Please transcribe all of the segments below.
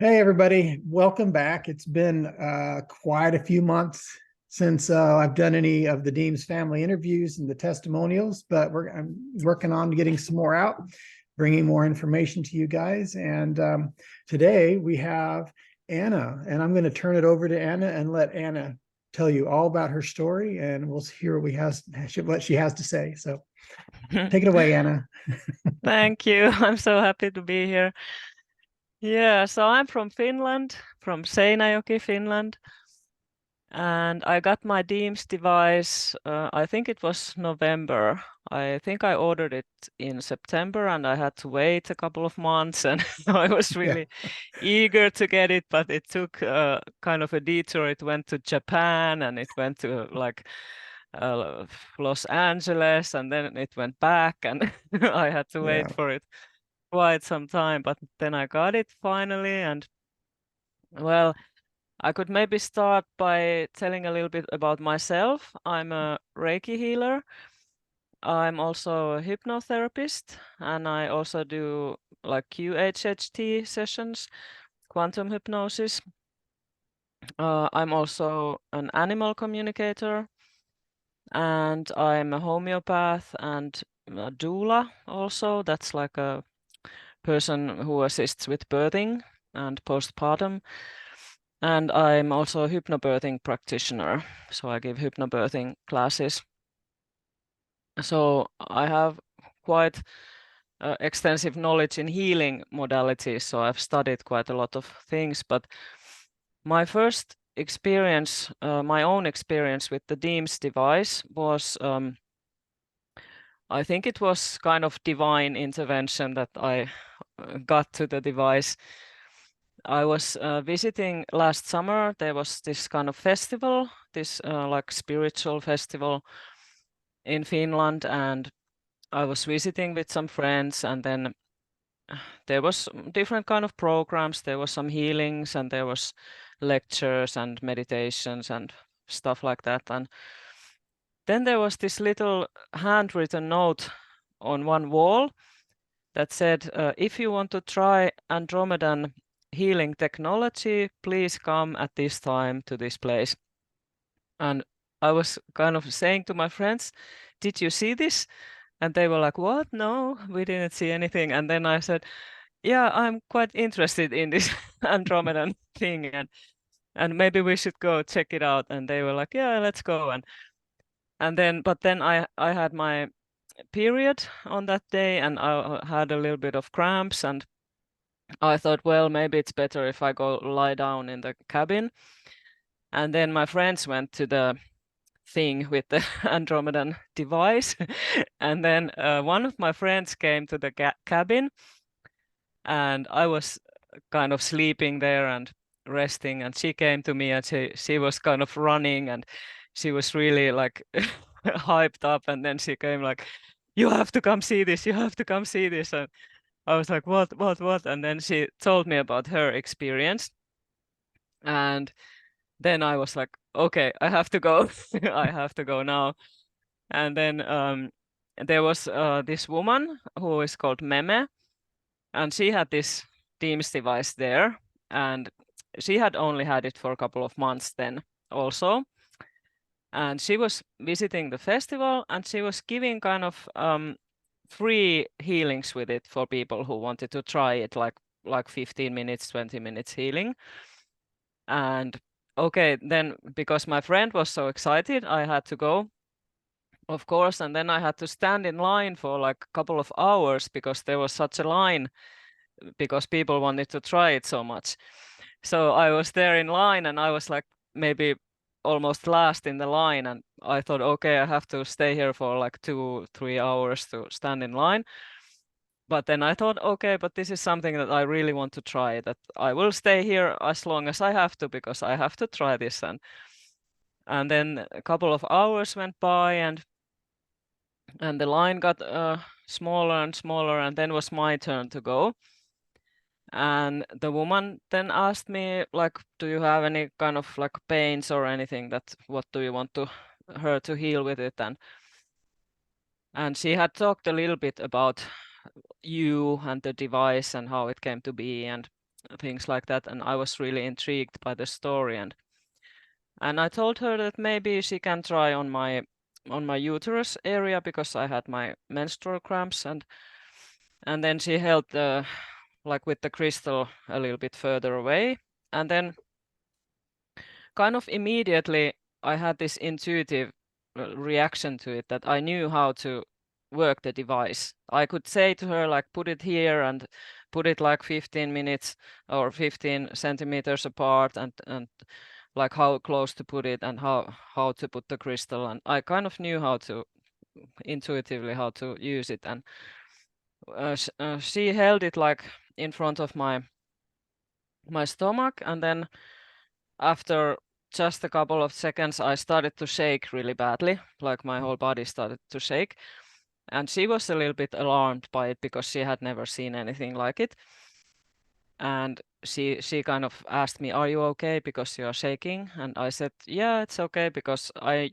Hey, everybody. Welcome back. It's been quite a few months since I've done any of the Deems family interviews and the testimonials, but I'm working on getting some more out, bringing more information to you guys. And today we have Anna, and I'm going to turn it over to Anna and let Anna tell you all about her story, and we'll hear what she has to say. So take it away, Anna. Thank you. I'm so happy to be here. Yeah, so I'm from Finland, from Seinäjoki, Finland, and I got my DEEMS device. I think it was November. I think I ordered it in September, and I had to wait a couple of months, and I was Yeah, really eager to get it, but it took kind of a detour. It went to Japan, and it went to uh, Los Angeles, and then it went back, and I had to yeah, wait for it quite some time, but then I got it finally. And well, I could maybe start by telling a little bit about myself. I'm a Reiki healer. I'm also a hypnotherapist, and I also do like QHHT sessions, quantum hypnosis. I'm also an animal communicator, and I'm a homeopath and a doula also. That's like a person who assists with birthing and postpartum. And I'm also a hypnobirthing practitioner, so I give hypnobirthing classes. So I have quite extensive knowledge in healing modalities, so I've studied quite a lot of things. But my first experience, my own experience with the DEEMS device was, I think it was kind of divine intervention that I got to the device. I was visiting last summer. There was this kind of festival, this like spiritual festival in Finland, and I was visiting with some friends, and then there was different kind of programs. There was some healings, and there was lectures and meditations and stuff like that. And then there was this little handwritten note on one wall that said, if you want to try Andromedan healing technology, please come at this time to this place. And I was kind of saying to my friends, did you see this? And they were like, what? No, we didn't see anything. And then I said, yeah, I'm quite interested in this Andromedan thing, and maybe we should go check it out. And they were like, yeah, let's go. And then, but then I had my period on that day, and I had a little bit of cramps, and I thought, well, maybe it's better if I go lie down in the cabin. And then my friends went to the thing with the Andromedan device. And then one of my friends came to the cabin, and I was kind of sleeping there and resting. And she came to me, and she was kind of running, and she was really like hyped up. And then she came like, you have to come see this, you have to come see this. And I was like, what? And then she told me about her experience. And then I was like, okay, I have to go. I have to go now. And then there was this woman who is called Meme, and she had this Teams device there. And she had only had it for a couple of months then also. And she was visiting the festival, and she was giving kind of free healings with it for people who wanted to try it, like 15 minutes, 20 minutes healing. And okay, then because my friend was so excited, I had to go, of course. And then I had to stand in line for like a couple of hours because there was such a line because people wanted to try it so much. So I was there in line, and I was like maybe almost last in the line, and I thought, okay, I have to stay here for like 2-3 hours to stand in line. But then I thought, okay, but this is something that I really want to try, that I will stay here as long as I have to, because I have to try this. And then a couple of hours went by, and the line got smaller and smaller, and then was my turn to go. And the woman then asked me, like, do you have any kind of like pains or anything, that what do you want to her to heal with it? And she had talked a little bit about you and the device and how it came to be. And things like that. And I was really intrigued by the story, and I told her that maybe she can try on my uterus area because I had my menstrual cramps, and then she held like with the crystal a little bit further away, and then kind of immediately I had this intuitive reaction to it, that I knew how to work the device. I could say to her, like, put it here and put it like 15 minutes or 15 centimeters apart, and like how close to put it and how to put the crystal. And I kind of knew how to intuitively how to use it. And she held it like in front of my stomach, and then after just a couple of seconds, I started to shake really badly, like my whole body started to shake. And she was a little bit alarmed by it because she had never seen anything like it. And she kind of asked me, "Are you okay because you are shaking?" And I said, "Yeah, it's okay, because I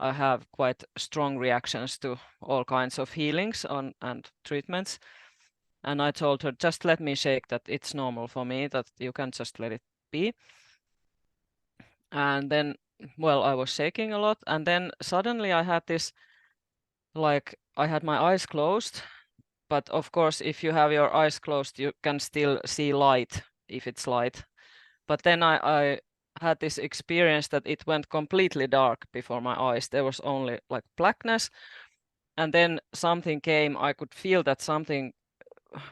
have quite strong reactions to all kinds of healings and treatments." And I told her, "Just let me shake, that it's normal for me, that you can just let it be." And then, well, I was shaking a lot, and then suddenly I had this, like, I had my eyes closed, but of course, if you have your eyes closed, you can still see light if it's light. But then I had this experience that it went completely dark before my eyes. There was only like blackness, and then something came. I could feel that something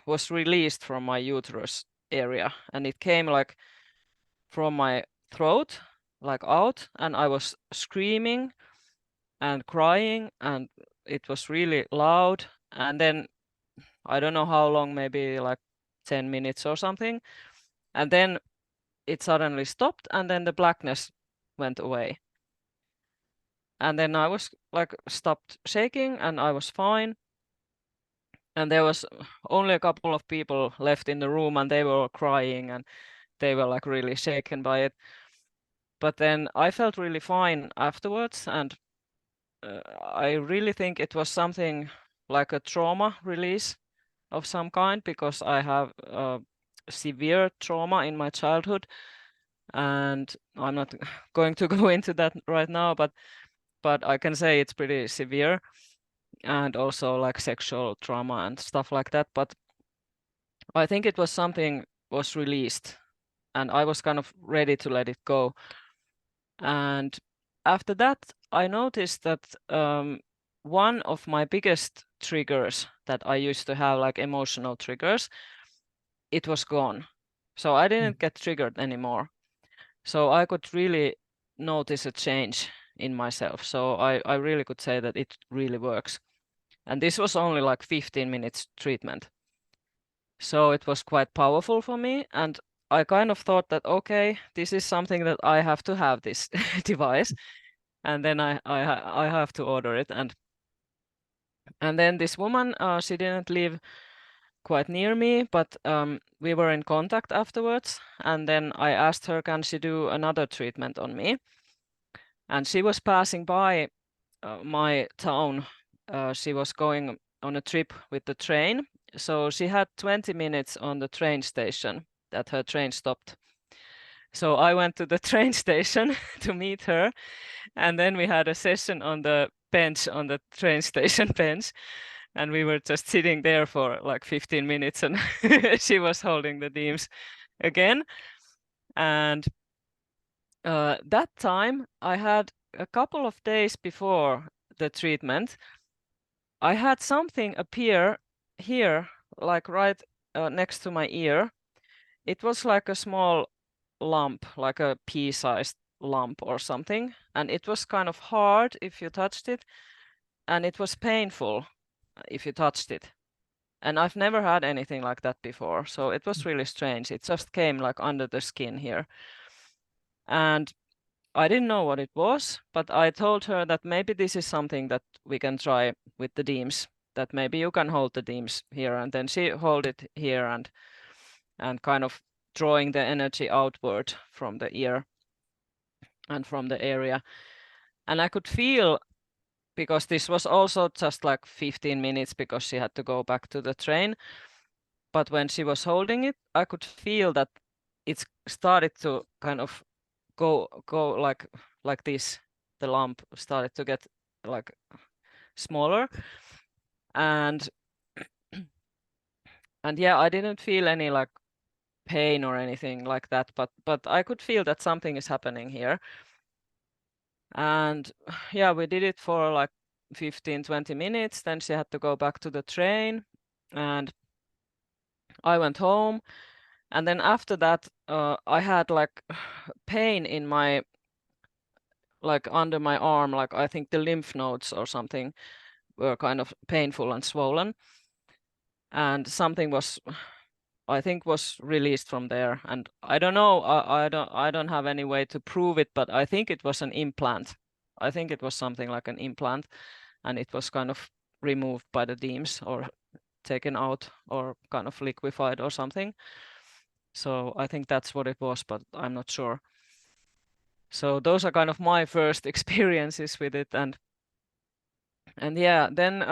was released from my uterus area, and it came like from my throat, like out, and I was screaming and crying, and it was really loud. And then I don't know how long, maybe like 10 minutes or something, and then it suddenly stopped, and then the blackness went away, and then I was like stopped shaking, and I was fine. And there was only a couple of people left in the room, and they were crying, and they were like really shaken by it. But then I felt really fine afterwards, and I really think it was something like a trauma release of some kind, because I have severe trauma in my childhood, and I'm not going to go into that right now, but I can say it's pretty severe, and also like sexual trauma and stuff like that. But I think it was something was released, and I was kind of ready to let it go. And after that, I noticed that one of my biggest triggers that I used to have, like emotional triggers, it was gone. So I didn't get triggered anymore. So I could really notice a change in myself. So I really could say that it really works. And this was only like 15 minutes treatment. So it was quite powerful for me. And I kind of thought that, okay, this is something that I have to have this device. And then I have to order it. And then this woman, she didn't live quite near me, but we were in contact afterwards. And then I asked her, can she do another treatment on me? And she was passing by my town. She was going on a trip with the train. So she had 20 minutes on the train station that her train stopped. So I went to the train station to meet her. And then we had a session on the bench, on the train station bench. And we were just sitting there for like 15 minutes, and she was holding the DEEMS again. And that time I had a couple of days before the treatment, I had something appear here, like right next to my ear. It was like a small lump, like a pea-sized lump or something. And it was kind of hard if you touched it, and it was painful if you touched it. And I've never had anything like that before. So it was really strange. It just came like under the skin here. And I didn't know what it was, but I told her that maybe this is something that we can try with the DEEMS, that maybe you can hold the DEEMS here. And then she held it here and kind of drawing the energy outward from the ear and from the area. And I could feel, because this was also just like 15 minutes because she had to go back to the train. but when she was holding it, I could feel that it started to kind of go like this. The lump started to get like smaller, and yeah, I didn't feel any like pain or anything like that, but I could feel that something is happening here. And yeah, we did it for like 15-20 minutes. Then she had to go back to the train, and I went home. And then after that, I had like pain in my, like under my arm, like I think the lymph nodes or something were kind of painful and swollen. And something was, I think, was released from there. And I don't know, I don't have any way to prove it, but I think it was an implant. I think it was something like an implant, and it was kind of removed by the DEEMS or taken out or kind of liquefied or something. So I think that's what it was, but I'm not sure. So those are kind of my first experiences with it. And yeah, then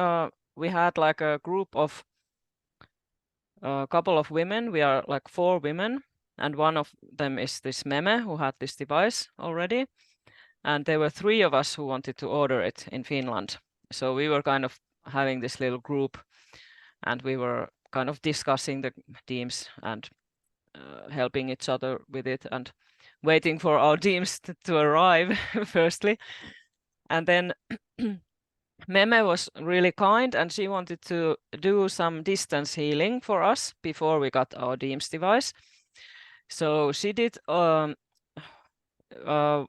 we had like a group of a couple of women. We are like 4 women, and one of them is this Meme who had this device already. And there were 3 of us who wanted to order it in Finland. So we were kind of having this little group, and we were kind of discussing the DEEMS and helping each other with it and waiting for our DEEMS to arrive firstly. And then Meme was really kind, and she wanted to do some distance healing for us before we got our DEEMS device. So she did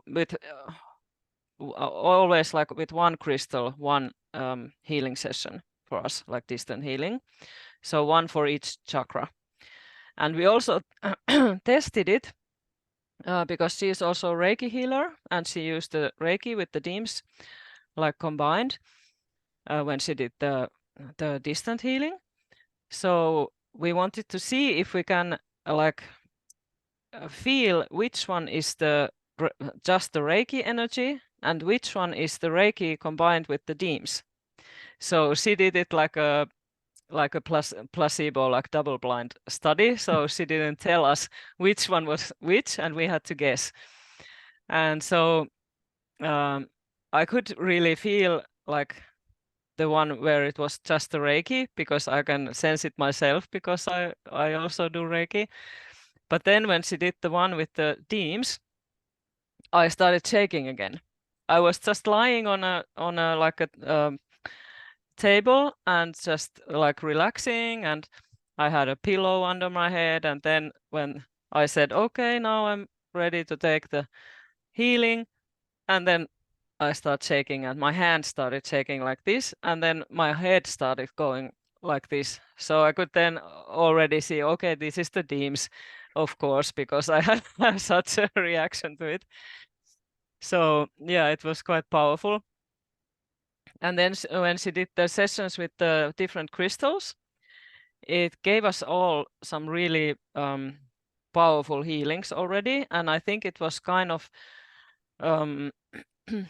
with always like with one crystal, one healing session for us, like distant healing. So one for each chakra. And we also tested it because she is also a Reiki healer, and she used the Reiki with the DEEMS like combined when she did the distant healing. So we wanted to see if we can like feel which one is the just the Reiki energy and which one is the Reiki combined with the DEEMS. So she did it like a placebo, like double blind study. So she didn't tell us which one was which, and we had to guess. And so I could really feel like the one where it was just the Reiki, because I can sense it myself because I also do Reiki. But then when she did the one with the DEEMS, I started shaking again. I was just lying on a like a table and just like relaxing, and I had a pillow under my head. And then when I said, okay, now I'm ready to take the healing, and then I start shaking and my hand started shaking like this, and then my head started going like this. So I could then already see, okay, this is the DEEMS, of course, because I had such a reaction to it. So yeah, it was quite powerful. And then when she did the sessions with the different crystals, it gave us all some really powerful healings already. And I think it was kind of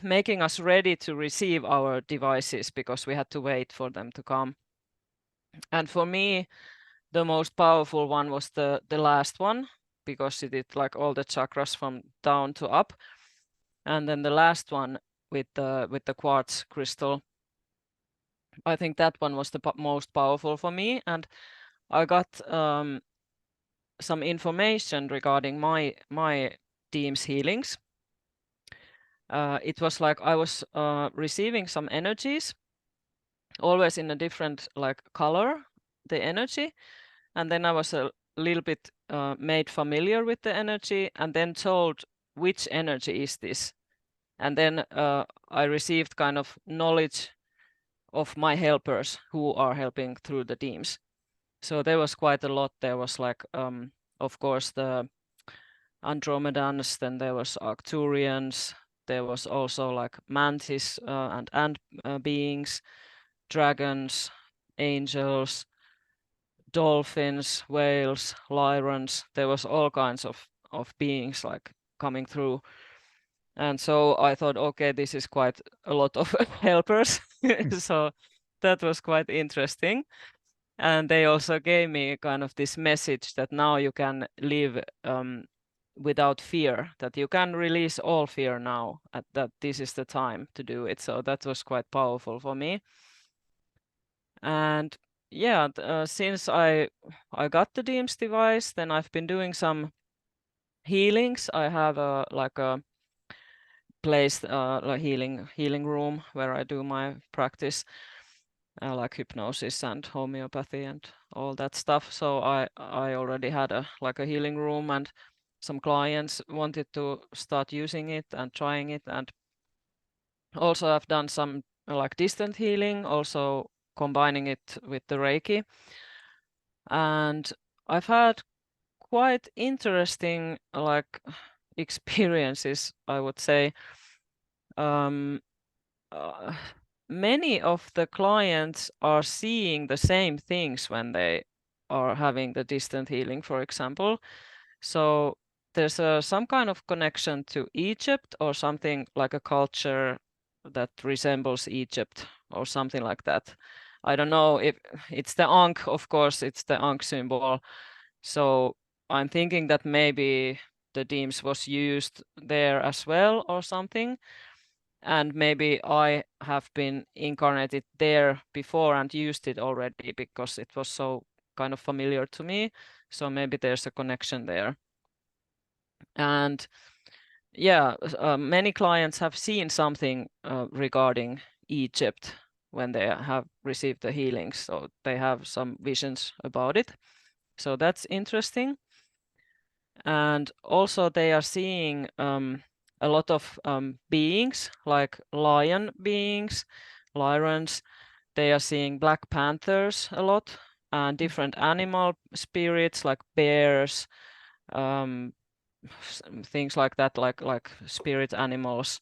making us ready to receive our devices, because we had to wait for them to come. And for me, the most powerful one was the last one, because it did like all the chakras from down to up. And then the last one with the quartz crystal, I think that one was the most powerful for me. And I got some information regarding my DEEMS healings. It was like I was receiving some energies, always in a different like color, the energy. And then I was a little bit made familiar with the energy, and then told which energy is this. And then I received kind of knowledge of my helpers who are helping through the DEEMS. So there was quite a lot. There was like, of course, the Andromedans, then there was Arcturians, there was also like mantis and ant beings, dragons, angels, dolphins, whales, lyrons. There was all kinds of beings like coming through. And so I thought, okay, this is quite a lot of helpers. So that was quite interesting. And they also gave me kind of this message that now you can live without fear, that you can release all fear now, that this is the time to do it. So that was quite powerful for me. And yeah, since I got the DEEMS device, then I've been doing some healings. I have like a place, like healing room where I do my practice, like hypnosis and homeopathy and all that stuff. So I already had a healing room, and some clients wanted to start using it and trying it. And also I've done some like distant healing, also combining it with the Reiki. And I've had quite interesting like experiences, I would say. Um, uh, Many of the clients are seeing the same things when they are having the distant healing, for example. So there's some kind of connection to Egypt, or something like a culture that resembles Egypt or something like that. I don't know if it's the Ankh, of course, it's the Ankh symbol. So I'm thinking that maybe the DEEMS was used there as well or something. And maybe I have been incarnated there before and used it already because it was so kind of familiar to me. So maybe there's a connection there. And yeah, many clients have seen something regarding Egypt when they have received the healings. So they have some visions about it. So that's interesting. And also they are seeing a lot of beings, like lion beings, lions. They are seeing black panthers a lot, and different animal spirits like bears, things like that, like spirit animals,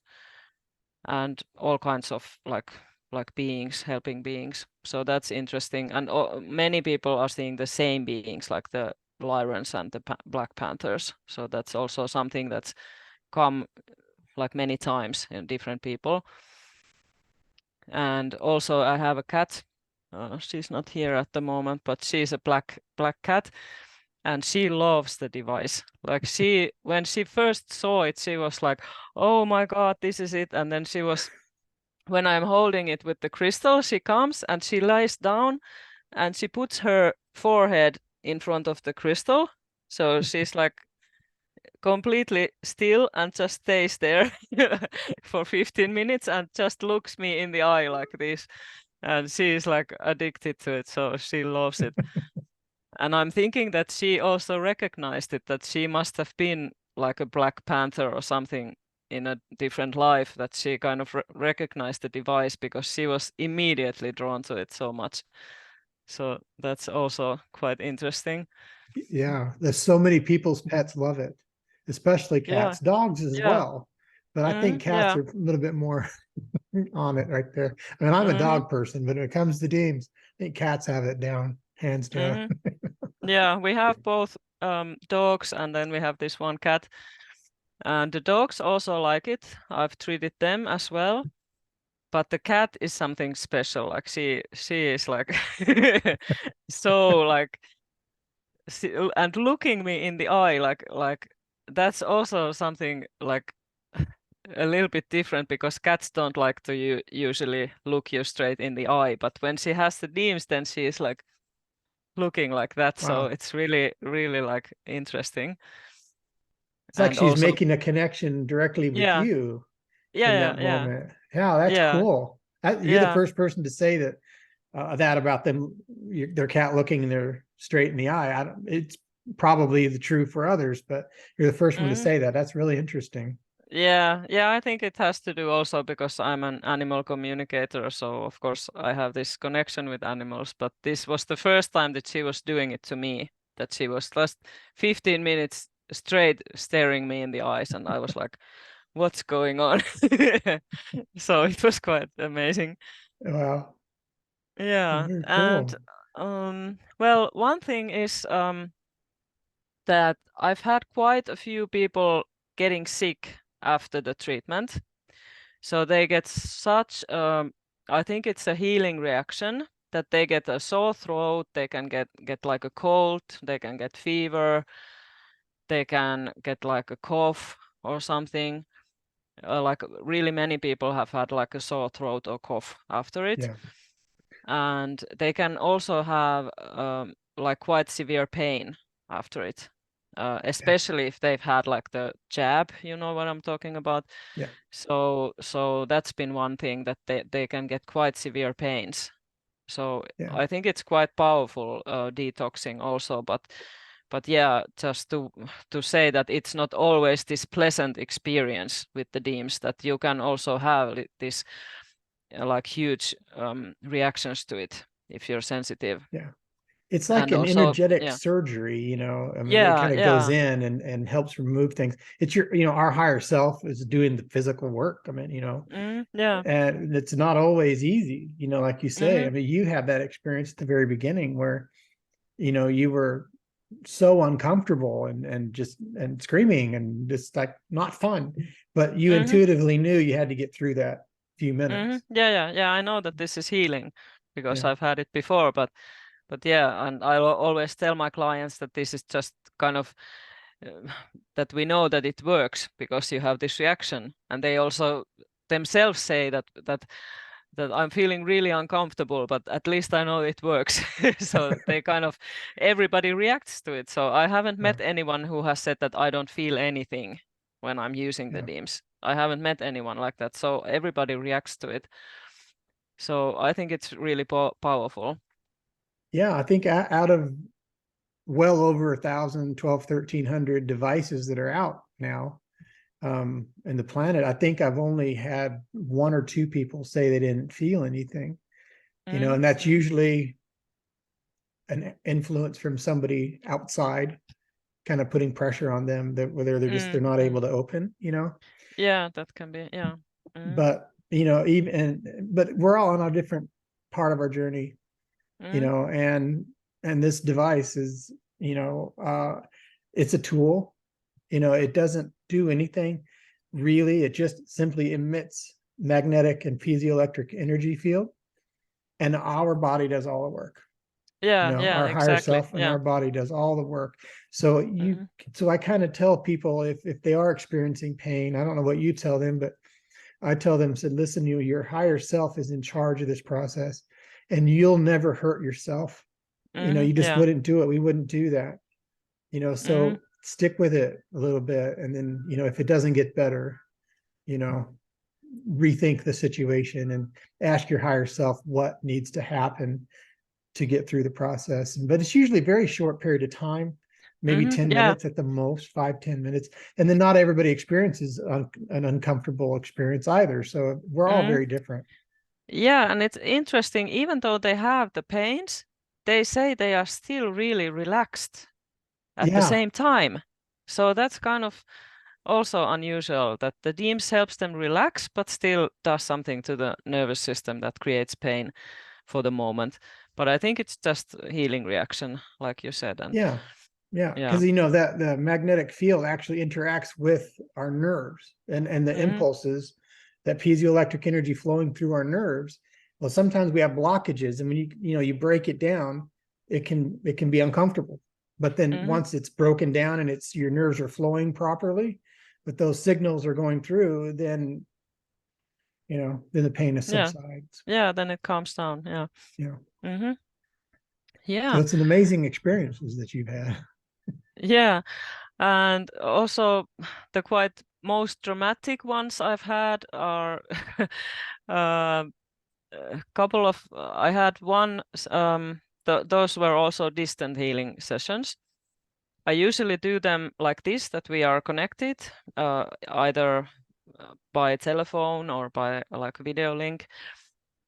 and all kinds of like beings, helping beings. So that's interesting. And many people are seeing the same beings, like the lions and the black panthers. So that's also something that's come like many times in different people. And also I have a cat. She's not here at the moment, but she's a black cat, and she loves the device. Like when she first saw it, she was like, "Oh my God, this is it!" And then when I'm holding it with the crystal, she comes and she lies down and she puts her forehead in front of the crystal. So she's like completely still and just stays there for 15 minutes and just looks me in the eye like this. And she's like addicted to it, so she loves it. And I'm thinking that she also recognized it, that she must have been like a Black Panther or something in a different life, that she kind of recognized the device because she was immediately drawn to it so much. So that's also quite interesting. Yeah, there's so many people's pets love it, especially Yeah, cats, dogs as yeah, well. But I think cats yeah, are a little bit more on it right there. I mean, I'm a mm-hmm, dog person, but when it comes to Deems, I think cats have it down, hands down. mm-hmm. Yeah, we have both dogs, and then we have this one cat. And the dogs also like it. I've treated them as well. But the cat is something special. Like she is like so like and looking me in the eye like that's also something like a little bit different, because cats don't like to usually look you straight in the eye. But when she has the DEEMS, then she is like looking like that. So Wow. it's really like interesting. It's like And she's also, making a connection directly with yeah, you in yeah, that yeah, moment. Yeah, that's yeah, cool. You're the yeah. first person to say that that about them, their cat looking their straight in the eye. It's probably the true for others, but you're the first one to Mm. say that. That's really interesting. Yeah, I think it has to do also because I'm an animal communicator, so of course I have this connection with animals, but this was the first time that she was doing it to me, that she was just 15 minutes straight staring me in the eyes, and I was like, what's going on? So it was quite amazing. Wow, Yeah, very and cool. well, one thing is that I've had quite a few people getting sick after the treatment. So they get such, I think it's a healing reaction. that they get a sore throat, they can get like a cold, they can get fever, they can get like a cough or something. Like really many people have had like a sore throat or cough after it. Yeah. And they can also have like quite severe pain after it, especially if they've had like the jab, you know what I'm talking about. Yeah. So that's been one thing, that they can get quite severe pains. So Yeah. I think it's quite powerful detoxing also, but yeah, just to say that it's not always this pleasant experience with the DEEMS, that you can also have this like huge reactions to it if you're sensitive. Yeah. It's like And an also, energetic yeah, surgery, you know. I mean, it yeah, kind of goes yeah, in and helps remove things. It's your, you know, our higher self is doing the physical work. I mean, you know, yeah, and it's not always easy, you know, like you say. I mm-hmm, mean, you had that experience at the very beginning where, you know, you were so uncomfortable and just and screaming and just like not fun, but you mm-hmm, intuitively knew you had to get through that few mm-hmm, minutes. yeah. I know that this is healing because Yeah. I've had it before, but yeah, and I always tell my clients that this is just kind of uh, that we know that it works because you have this reaction, and they also themselves say that I'm feeling really uncomfortable, but at least I know it works. So they kind of, everybody reacts to it. So I haven't Yeah. met anyone who has said that I don't feel anything when I'm using the Yeah. DEEMS. I haven't met anyone like that. So everybody reacts to it. So I think it's really powerful. Yeah. I think out of well over 1,000, 12, 1,300 devices that are out now in the planet, I think I've only had one or two people say they didn't feel anything, you know, Mm, and that's mm, usually an influence from somebody outside kind of putting pressure on them that whether they're not able mm. to open, you know. Yeah, that can be. Yeah. Mm, But you know, but we're all on a different part of our journey, you mm, know, and this device is, you know, it's a tool. You know, it doesn't do anything really. It just simply emits magnetic and piezoelectric energy field, and our body does all the work. You yeah, know, yeah, our higher exactly. self and Yeah. our body does all the work. So Mm, so I kind of tell people if they are experiencing pain, I don't know what you tell them, but I tell them, said, listen, your higher self is in charge of this process, and you'll never hurt yourself. You know, you just yeah. wouldn't do it. We wouldn't do that. You know, Mm, so stick with it a little bit, and then, you know, if it doesn't get better, you know, rethink the situation and ask your higher self what needs to happen to get through the process. But it's usually a very short period of time, maybe 10 yeah. minutes at the most, 5, 10 minutes. And then not everybody experiences an uncomfortable experience either. So we're all Mm. very different. Yeah, and it's interesting, even though they have the pains, they say they are still really relaxed at the Yeah. same time. So that's kind of also unusual, that the DEEMS helps them relax, but still does something to the nervous system that creates pain for the moment. But I think it's just a healing reaction, like you said. And Yeah. Yeah. yeah. Because, you know, that the magnetic field actually interacts with our nerves and the Mm, impulses, that piezoelectric energy flowing through our nerves. Well, sometimes we have blockages, and when you know, you break it down, it can be uncomfortable. But then mm, once it's broken down and it's your nerves are flowing properly, but those signals are going through, then, you know, then the pain yeah. subsides. Yeah, then it calms down. Yeah. You know. Mm-hmm. So Yeah. it's an amazing experiences that you've had. Yeah. And also the quite most dramatic ones I've had are a couple of I had one those were also distant healing sessions. I usually do them like this, that we are connected either by telephone or by like video link,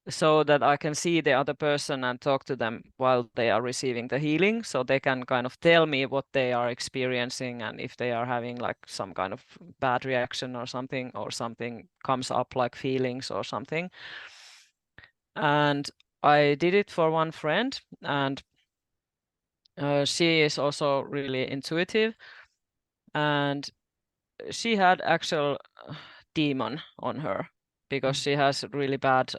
so that I can see the other person and talk to them while they are receiving the healing, so they can kind of tell me what they are experiencing, and if they are having like some kind of bad reaction or something comes up like feelings or something. And I did it for one friend, and she is also really intuitive, and she had actual demon on her because she has really bad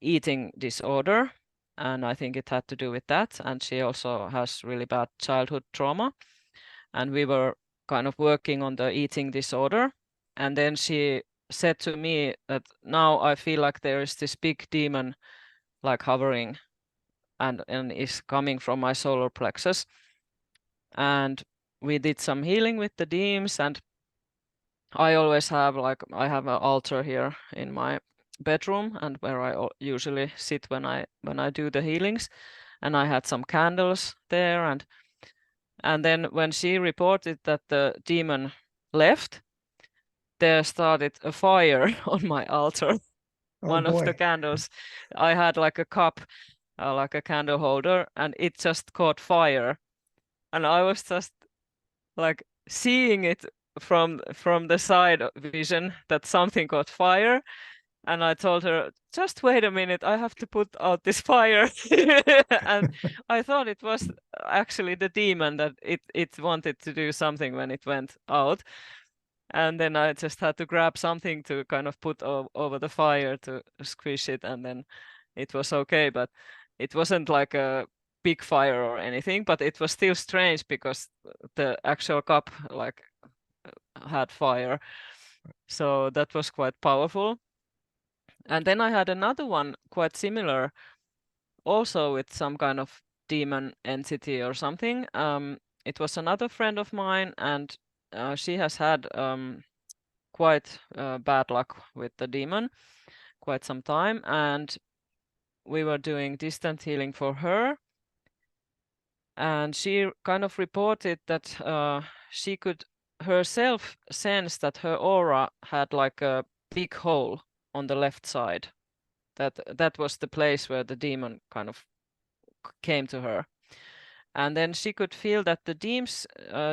eating disorder, and I think it had to do with that. And she also has really bad childhood trauma, and we were kind of working on the eating disorder. And then she said to me that now I feel like there is this big demon like hovering and is coming from my solar plexus. And we did some healing with the DEEMS, and I always have I have an altar here in my bedroom, and where I usually sit when I do the healings, and I had some candles there, and then when she reported that the demon left, there started a fire on my altar. Oh One of the boy. candles, I had like a cup, like a candle holder, and it just caught fire, and I was just like seeing it from the side vision that something caught fire. And I told her, just wait a minute, I have to put out this fire. And I thought it was actually the demon that it wanted to do something when it went out. And then I just had to grab something to kind of put over the fire to squish it, and then it was okay. But it wasn't like a big fire or anything, but it was still strange because the actual cup like had fire. So that was quite powerful. And then I had another one quite similar, also with some kind of demon entity or something. It was another friend of mine, and she has had quite bad luck with the demon quite some time, and we were doing distant healing for her, and she kind of reported that she could herself sense that her aura had like a big hole on the left side, that was the place where the demon kind of came to her. And then she could feel that the DEEMS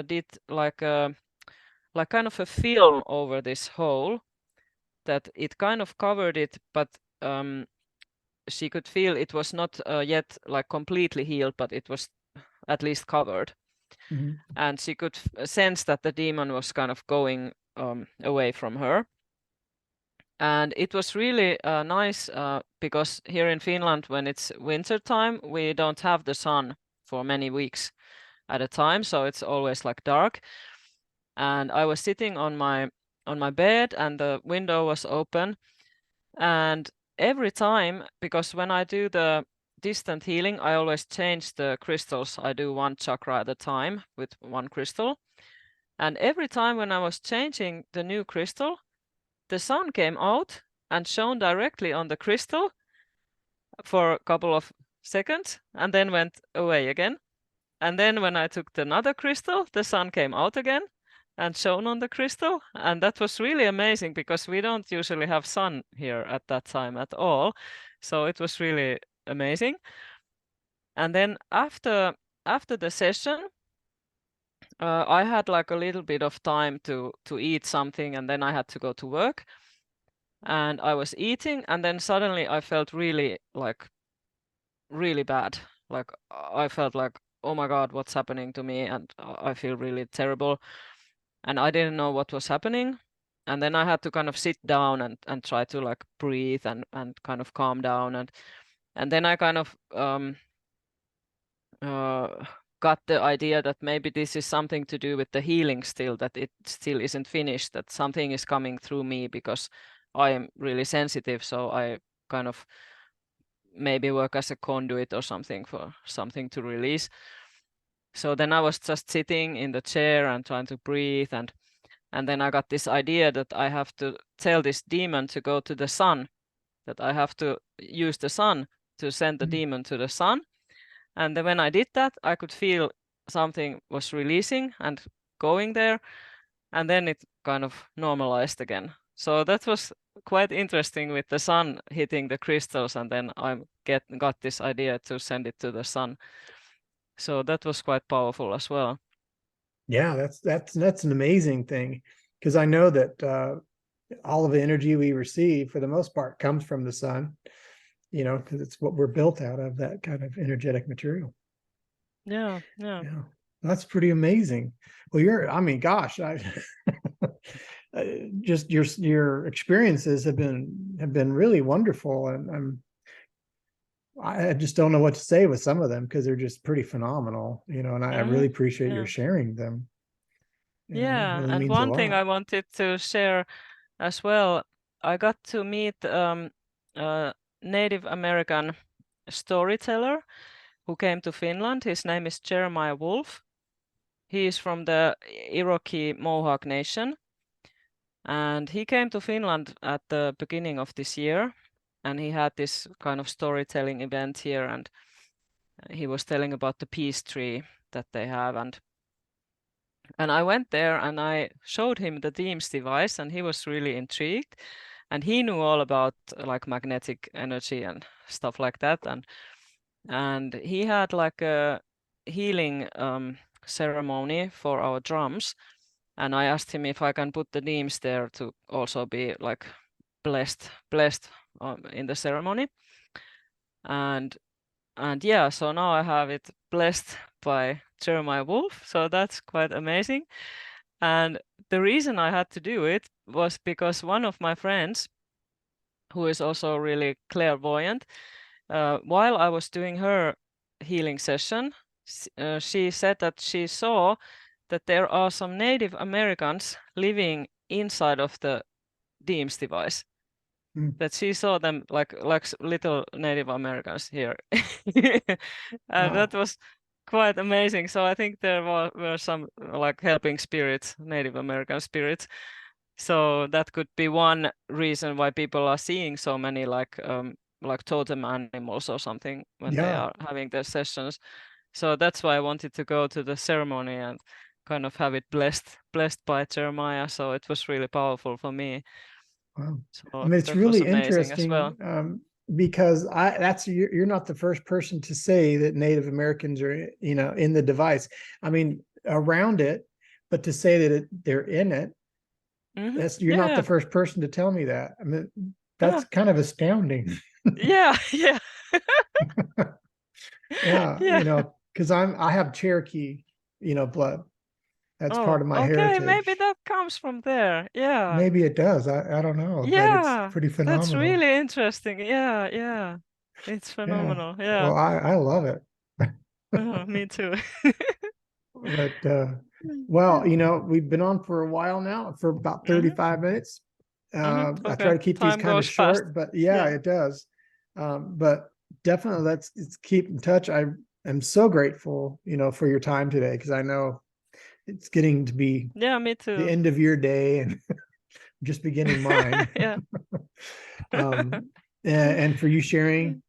did like kind of a film over this hole, that it kind of covered it, but she could feel it was not yet like completely healed, but it was at least covered. Mhm. And she could sense that the demon was kind of going away from her. And it was really nice because here in Finland, when it's winter time, we don't have the sun for many weeks at a time, so it's always like dark. And I was sitting on my bed, and the window was open, and every time, because when I do the distant healing, I always change the crystals. I do one chakra at a time with one crystal. And every time when I was changing the new crystal, the sun came out and shone directly on the crystal for a couple of seconds and then went away again. And then when I took another crystal, the sun came out again and shone on the crystal. And that was really amazing because we don't usually have sun here at that time at all. So it was really amazing. And then after the session, I had like a little bit of time to eat something, and then I had to go to work. And I was eating, and then suddenly I felt really bad. Like I felt like, oh my God, what's happening to me? And I feel really terrible. And I didn't know what was happening. And then I had to kind of sit down and try to like breathe and kind of calm down. And then I kind of got the idea that maybe this is something to do with the healing still, that it still isn't finished, that something is coming through me because I am really sensitive. So I kind of maybe work as a conduit or something for something to release. So then I was just sitting in the chair and trying to breathe, and then I got this idea that I have to tell this demon to go to the sun, that I have to use the sun to send the Mhm. demon to the sun. And then when I did that, I could feel something was releasing and going there, and then it kind of normalized again. So that was quite interesting with the sun hitting the crystals, and then I got this idea to send it to the sun. So that was quite powerful as well. Yeah, that's an amazing thing, because I know that all of the energy we receive for the most part comes from the sun, because it's what we're built out of, that kind of energetic material. Yeah, yeah. Yeah, that's pretty amazing. Well, I mean, gosh, just your experiences have been really wonderful, and I just don't know what to say with some of them because they're just pretty phenomenal, and I really appreciate your Yeah. sharing them. It Yeah. really And means a one thing lot. I wanted to share as well, I got to meet a Native American storyteller who came to Finland. His name is Jeremiah Wolf. He is from the Iroquois Mohawk Nation, and he came to Finland at the beginning of this year, and he had this kind of storytelling event here, and he was telling about the peace tree that they have, and I went there and I showed him the DEEMS device, and he was really intrigued, and he knew all about like magnetic energy and stuff like that, and he had like a healing ceremony for our drums, and I asked him if I can put the DEEMS there to also be like blessed in the ceremony, and yeah, so now I have it blessed by Jeremiah Wolf, so that's quite amazing. And the reason I had to do it was because one of my friends, who is also really clairvoyant, while I was doing her healing session, she said that she saw that there are some Native Americans living inside of the DEEMS device. Mm. That she saw them like little Native Americans here, and that Wow. was quite amazing. So I think there were some like helping spirits, Native American spirits. So that could be one reason why people are seeing so many like totem animals or something when they Yeah. are having their sessions. So that's why I wanted to go to the ceremony and kind of have it blessed by Jeremiah. So it was really powerful for me. Wow. I So mean, it's that was really amazing as interesting well. because you're not the first person to say that Native Americans are, in the device. I mean, around it, but to say that they're in it, you're not the Yeah, first person to tell me that. I mean, yeah, that's kind of astounding. yeah, yeah, Yeah, yeah. because I have Cherokee, blood. That's part Oh, of my okay, maybe heritage. that comes from there. Yeah, Maybe it does. I don't know, but it's yeah, pretty that's phenomenal. really interesting. Yeah, yeah, it's Yeah. phenomenal. Yeah, Well, I love it. me too. But well, we've been on for a while now, for about Mm-hmm, 35 minutes. I try okay, to keep these time kind of goes fast. short, but yeah, Yeah. it does. But definitely let's keep in touch. I am so grateful, for your time today because I know it's getting to be Yeah, me the too. end of your day and just beginning mine. Yeah. um, and for you sharing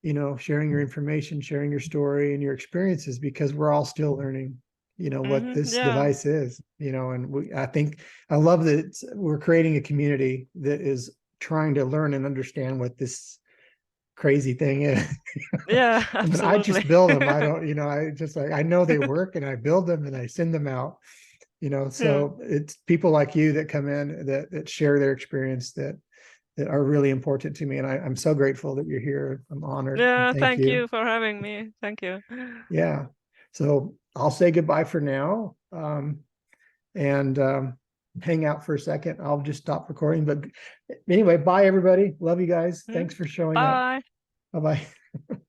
your information, sharing your story and your experiences, because we're all still learning, what this Yeah. device is, and I love that we're creating a community that is trying to learn and understand what this crazy thing is. Yeah, I mean, I absolutely. just build them. I don't, I just like, I know they work and I build them and I send them out, Yeah. so it's people like you that come in that share their experience that are really important to me. And I'm so grateful that you're here. I'm honored. And Yeah, thank thank you. you for having me. Thank you. Yeah. So I'll say goodbye for now. And hang out for a second. I'll just stop recording. But anyway, bye everybody. Love you guys. Thanks Mhm. for showing up. Bye. Bye bye.